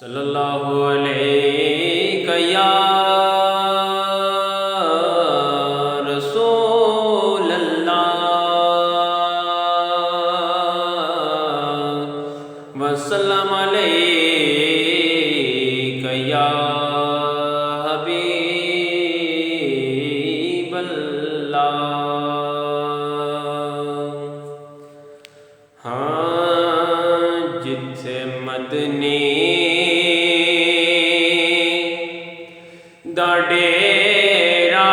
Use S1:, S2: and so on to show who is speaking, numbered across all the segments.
S1: सल्लल्लाहु अलैहि या रसूल अल्लाह वसल्लम अलैहि या हबीब अल्लाह। हाँ जिथे मदनी दा डेरा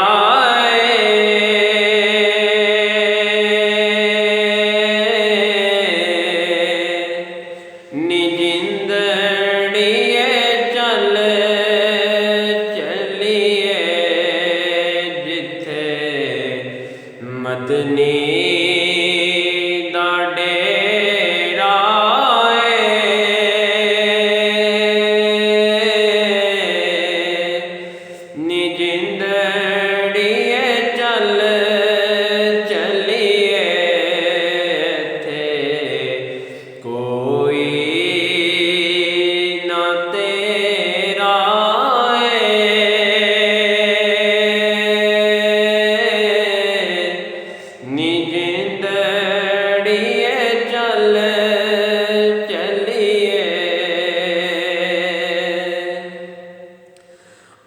S1: नी जिंदड़िए चल चलिए जिथे मदनी दा डेरा नी जिंदड़िए चल चलिए थे कोई ना तेरा नी जिंदड़िए चल चलिए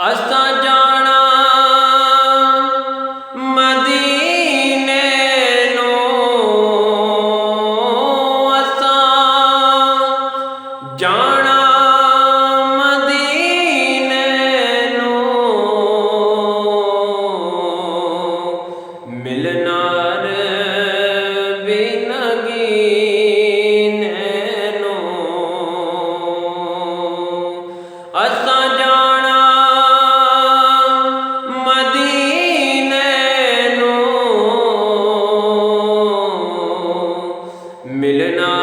S1: असा जाना मदीने नूं असा जाना मदीने नूं मिलना भी नगीने नूं असा जाना मदीने नूं मिलना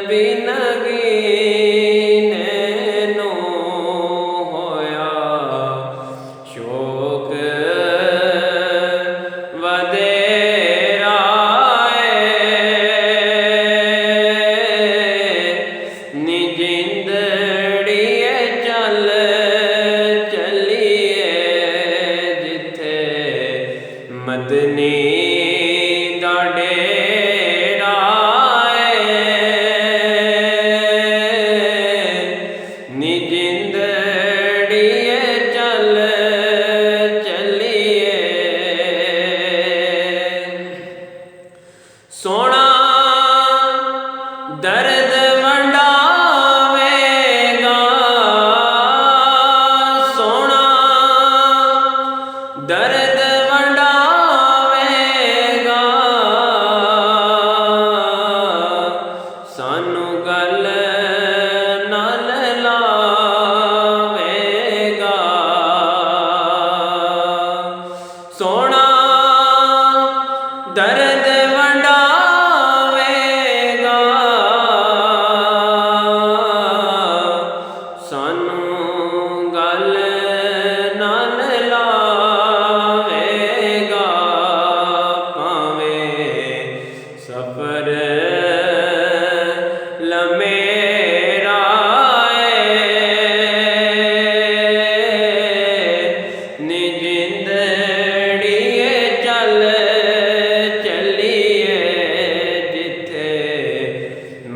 S1: भी नगीने नूं होया शौक वधेरा नी जिंदड़िए चल चलिए जिथे मदनी दा डेरा नी जिंदड़िए चल चलिए सोना दर्द वंडावेगा सोना दर्द वंडावेगा सानू गल नाल लावेगा सोना दर्द वंडावेगा सानू गल नाल लावेगा भावें सफर लमेरा नी जिंदड़िए चल चलिए जिथे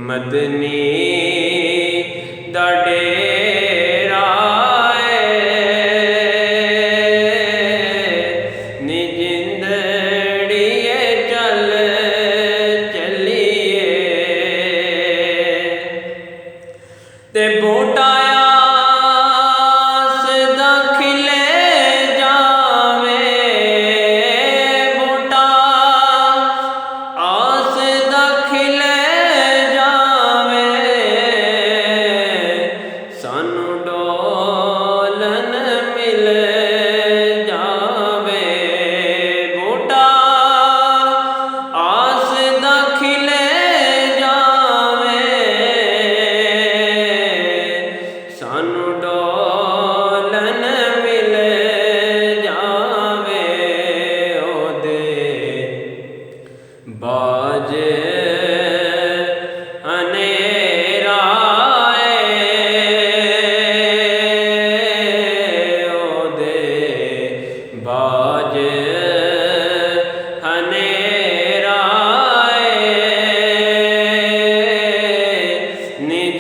S1: मदनी दा डेरा नी जिंदड़िए चल चलिए ते बोटाया सदा खिले जावे बोटा आस दा खिले जावे सानू डोलन मिल जावे बोटा आस दा खिले जावे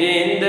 S1: ਜਿੰਦ